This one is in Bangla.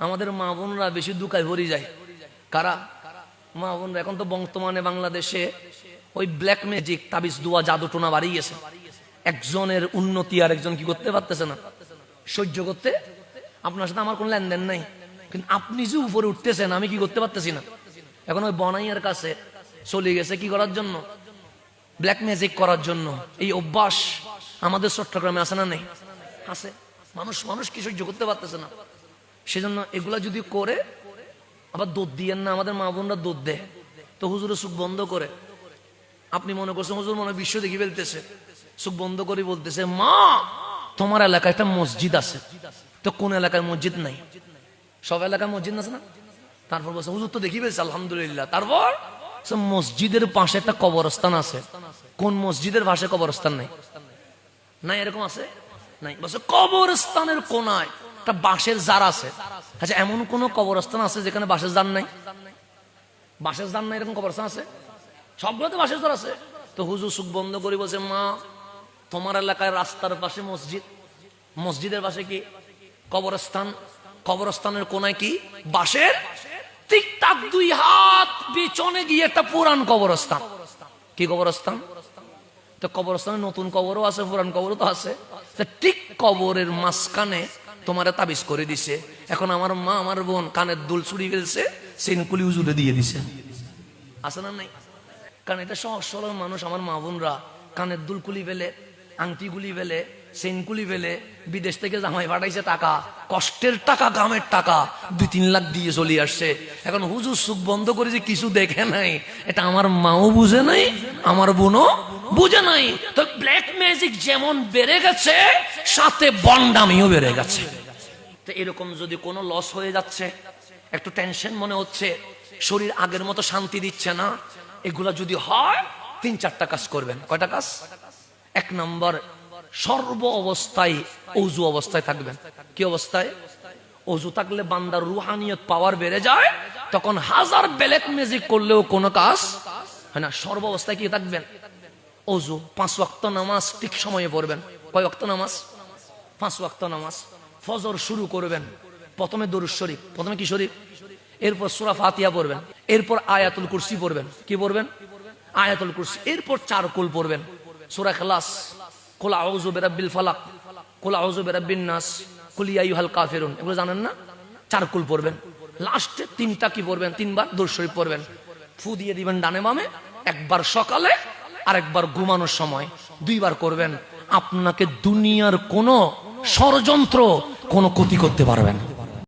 আমাদের মা বোনরা বেশি দুঃখায় ভরে যায়। কারা? মা বোনরা। এখন তো বর্তমানে বাংলাদেশে ওই ব্ল্যাক ম্যাজিক, তাবিজ দুয়া, জাদু টোনা বাড়িয়ে গেছে। একজনের উন্নতি আর একজন কি করতে পারতেছে না, সহ্য করতে। আপনার সাথে আমার কোনো লেনদেন নাই, কিন্তু আপনি যে উপরে উঠতেছেন আমি কি করতে পারতেছি না। এখন ওই বনাইয়ের কাছে চলে গেছে কি করার জন্য? ব্ল্যাক ম্যাজিক করার জন্য। এই অভ্যাস আমাদের চট্টগ্রামে আছে না? নেই? আছে। মানুষ কি সহ্য করতে পারতেছে না। সেজন্য এগুলা যদি করে, আবার দোষ দিয়েন না, আমাদের মা বোনরা দোষ দেয় তো হুজুরের চোখ বন্ধ করে। আপনি মনে করছেন হুজুর মনে বিশ্ব দেখি ফেলতেছে, চোখ বন্ধ করে বলতেছে, মা তোমার এলাকায় একটা মসজিদ আছে। তো কোন এলাকায় মসজিদ নাই? সব এলাকায় মসজিদ আছে না? তারপর বলছে হুজুর তো দেখি ফেলছে, আলহামদুলিল্লাহ। তারপর মসজিদের পাশে একটা কবরস্থান আছে। কোন মসজিদের পাশে কবরস্থান নাই? নাই, এরকম আছে? নাই। বলছে কবরস্থানের কোনায় একটা বাঁশের জার আছে। আচ্ছা, এমন কোন কবরস্থান আছে যেখানে বাঁশের জার নাই? বাঁশের জার নাই, এরকম কবরস্থান আছে? সবগুলোতে বাঁশের জার আছে। তো হুজুর চোখ বন্ধ করে বলছে, মা তোমার এলাকায় রাস্তার পাশে মসজিদ, মসজিদের পাশে কি কবরস্থান, কবরস্থানের কোনায় কি বাঁশের টিকটাক 2 হাত পিছনে গিয়ে একটা পুরান কবরস্থান। কি কবরস্থান? তো কবরস্থানে নতুন কবরও আছে, পুরান কবরও তো আছে। ঠিক কবরের মাঝখানে তোমার তাবিজ করে দিছে। এখন আমার মা আমার বোন কানের দুল চুরি ফেলছে, সেনকুলি হুজুরে দিয়ে দিছে। আছে না? নাই। কারণ এটা সহজ সরল মানুষ। আমার মা বোনরা কানের দুল কুলি ফেলে, আংটি গুলি ফেলে, সেনকুলি ফেলে, বিদেশ থেকে জামাই পাঠাইছে টাকা, কষ্টের টাকা, গামের টাকা 2-3 লাখ দিয়ে চলে আসছে। এখন হুজুর চোখ বন্ধ করে যে কিছু দেখে নাই, এটা আমার মাও বুঝে নাই, আমার বোনও বুঝে নাই। তো ব্ল্যাক ম্যাজিক যেমন বেড়ে গেছে, সাথে বন্ডামিও বেড়ে গেছে। তো এরকম যদি কোনো লস হয়ে যাচ্ছে, একটু টেনশন মনে হচ্ছে, শরীর আগের মতো শান্তি দিচ্ছে না, এগুলা যদি হয় 3-4টা কাজ করবেন। কয়টা কাজ? 1 নম্বর, সর্ব অবস্থায় ওযু অবস্থায় থাকবেন। কি অবস্থায়? ওযু থাকলে বান্দার রুহানিয়ত পাওয়ার বেড়ে যায়, তখন হাজার ব্ল্যাক ম্যাজিক করলেও কোনো কাজ হয় না। সর্ব অবস্থায় কি থাকবেন? ওযু। 5 ওয়াক্ত নামাজ ঠিক সময়ে পড়বেন। কয় ওয়াক্ত নামাজ? 5 ওয়াক্ত নামাজ। ফজর শুরু করবেন, প্রথমে দরুদ শরীফ, প্রথমে কি শরীফ, এরপর সূরা ফাতিহা পড়বেন, এরপর আয়াতুল কুরসি পড়বেন। কি পড়বেন? আয়াতুল কুরসি। এরপর 4 কুল পড়বেন, সূরা ইখলাস, কুল আউযু বিরাব্বিল ফালাক, কুল আউযু বিরাব্বিন নাস, কুল ইয়া আইয়ুহাল কাফিরুন। এগুলো জানেন না? 4 কুল পড়বেন। লাস্টে 3টা কি পড়বেন? 3 বার দরুদ শরীফ পড়বেন। ফু দিয়ে দিবেন ডানে বামে, একবার সকালে আর একবার ঘুমানোর সময়, 2 বার করবেন। আপনাকে দুনিয়ার কোনো ষড়যন্ত্র কোনো ক্ষতি করতে পারবেন।